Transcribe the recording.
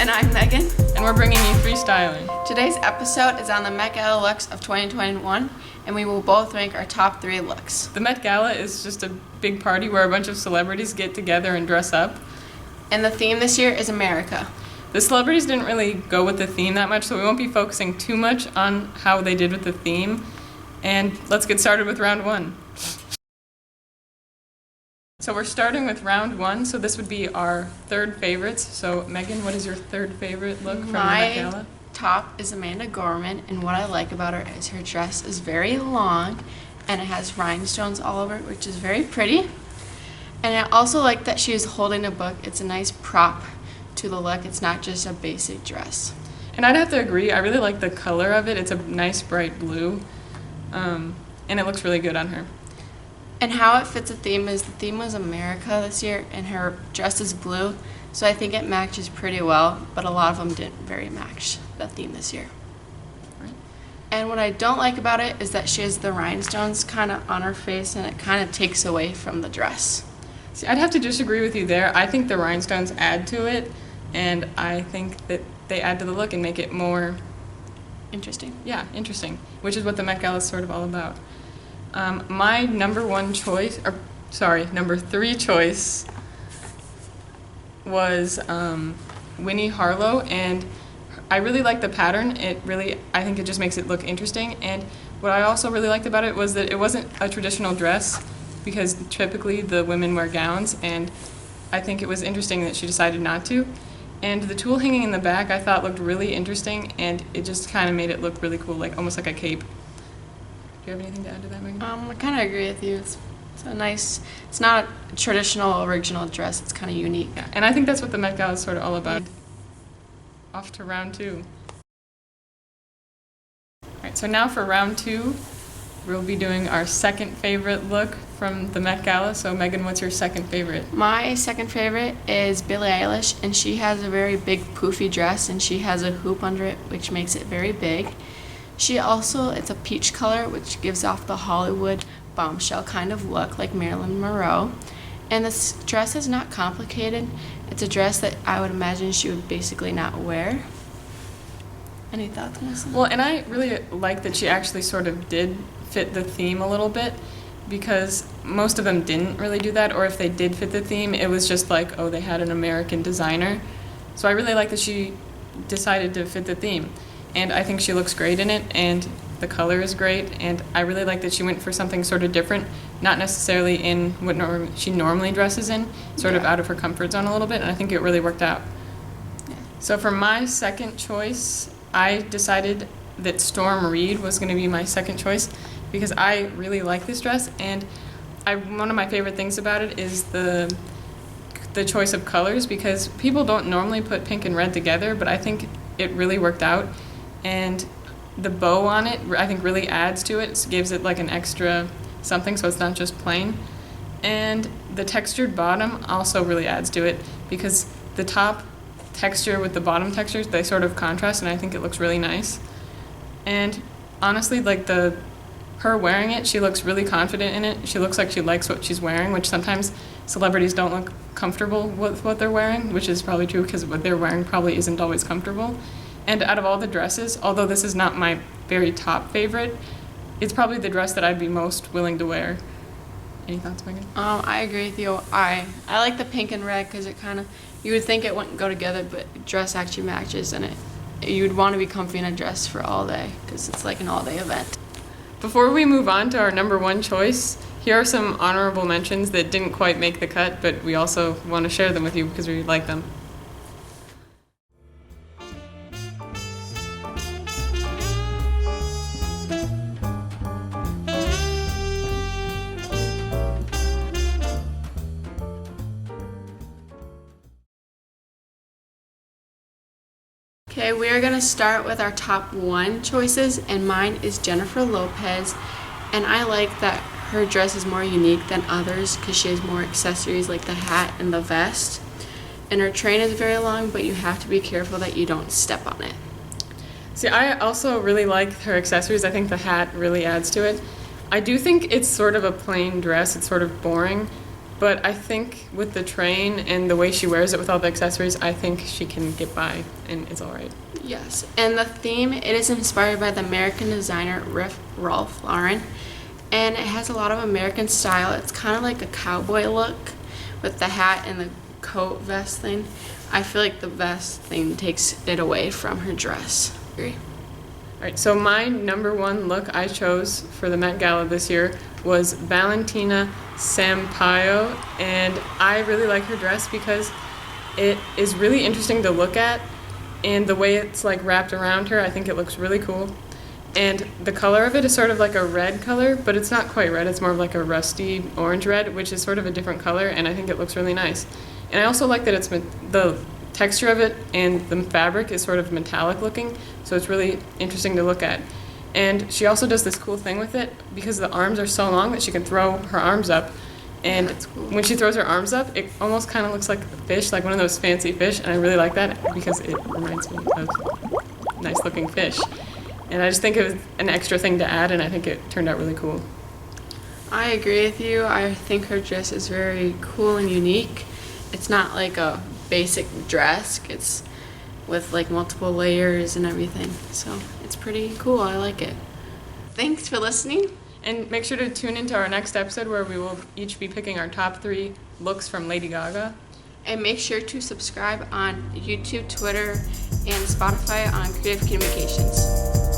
And I'm Megan. And we're bringing you free styling. Today's episode is on the Met Gala looks of 2021, and we will both rank our top 3 looks. The Met Gala is just a big party where a bunch of celebrities get together and dress up. And the theme this year is America. The celebrities didn't really go with the theme that much, so we won't be focusing too much on how they did with the theme. And let's get started with round 1. So we're starting with round 1, so this would be our third favorites. So Megan, what is your third favorite look from the Met Gala? My top is Amanda Gorman, and what I like about her is her dress is very long and it has rhinestones all over it, which is very pretty. And I also like that she is holding a book. It's a nice prop to the look. It's not just a basic dress. And I'd have to agree, I really like the color of it. It's a nice bright blue, and it looks really good on her. And how it fits the theme is the theme was America this year, and her dress is blue, so I think it matches pretty well, but a lot of them didn't very match the theme this year. Right. And what I don't like about it is that she has the rhinestones kind of on her face, and it kind of takes away from the dress. See, I'd have to disagree with you there. I think the rhinestones add to it, and I think that they add to the look and make it more Interesting. Yeah, interesting, which is what the Met Gala is sort of all about. My number 3 choice was Winnie Harlow, and I really like the pattern. I think it just makes it look interesting, and what I also really liked about it was that it wasn't a traditional dress, because typically the women wear gowns, and I think it was interesting that she decided not to. And the tulle hanging in the back I thought looked really interesting, and it just kind of made it look really cool, like almost like a cape. Do you have anything to add to that, Megan? I kind of agree with you. It's a nice, it's not a traditional original dress, it's kind of unique. Yeah, and I think that's what the Met Gala is sort of all about. Off to round 2. Alright, so now for round 2, we'll be doing our second favorite look from the Met Gala. So Megan, what's your second favorite? My second favorite is Billie Eilish, and she has a very big poofy dress, and she has a hoop under it, which makes it very big. It's a peach color, which gives off the Hollywood bombshell kind of look, like Marilyn Monroe. And this dress is not complicated. It's a dress that I would imagine she would basically not wear. Any thoughts on this? Well, and I really like that she actually sort of did fit the theme a little bit, because most of them didn't really do that, or if they did fit the theme, it was just like, oh, they had an American designer. So I really like that she decided to fit the theme. And I think she looks great in it, and the color is great, and I really like that she went for something sort of different, not necessarily in what she normally dresses in, sort of out of her comfort zone a little bit, and I think it really worked out. Yeah. So for my second choice, I decided that Storm Reid was going to be my second choice, because I really like this dress, and one of my favorite things about it is the choice of colors, because people don't normally put pink and red together, but I think it really worked out. And the bow on it, I think, really adds to it. It gives it like an extra something, so it's not just plain. And the textured bottom also really adds to it, because the top texture with the bottom textures, they sort of contrast, and I think it looks really nice. And honestly, like her wearing it, she looks really confident in it. She looks like she likes what she's wearing, which sometimes celebrities don't look comfortable with what they're wearing, which is probably true, because what they're wearing probably isn't always comfortable. And out of all the dresses, although this is not my very top favorite, it's probably the dress that I'd be most willing to wear. Any thoughts, Megan? I agree with you. I like the pink and red, because it kind of, you would think it wouldn't go together, but the dress actually matches, and you'd want to be comfy in a dress for all day, because it's like an all-day event. Before we move on to our number 1 choice, here are some honorable mentions that didn't quite make the cut, but we also want to share them with you because we like them. Okay, we are going to start with our top 1 choices, and mine is Jennifer Lopez, and I like that her dress is more unique than others because she has more accessories like the hat and the vest, and her train is very long, but you have to be careful that you don't step on it. See, I also really like her accessories. I think the hat really adds to it. I do think it's sort of a plain dress. It's sort of boring, But I think with the train and the way she wears it with all the accessories, I think she can get by and it's all right. Yes, and the theme, it is inspired by the American designer Ralph Lauren, and it has a lot of American style. It's kind of like a cowboy look with the hat and the coat vest thing. I feel like the vest thing takes it away from her dress. Agree. All right, so my number one look I chose for the Met Gala this year was Valentina Sampaio, and I really like her dress because it is really interesting to look at, and the way it's like wrapped around her, I think it looks really cool. And the color of it is sort of like a red color, but it's not quite red, it's more of like a rusty orange red, which is sort of a different color, and I think it looks really nice. And I also like that it's the texture of it and the fabric is sort of metallic looking, so it's really interesting to look at. And she also does this cool thing with it because the arms are so long that she can throw her arms up. And that's cool. When she throws her arms up, it almost kind of looks like a fish, like one of those fancy fish, and I really like that because it reminds me of nice looking fish. And I just think it was an extra thing to add, and I think it turned out really cool. I agree with you. I think her dress is very cool and unique. It's not like a basic dress. It's with like multiple layers and everything. So it's pretty cool. I like it. Thanks for listening. And make sure to tune into our next episode where we will each be picking our top 3 looks from Lady Gaga. And make sure to subscribe on YouTube, Twitter, and Spotify on Creative Communications.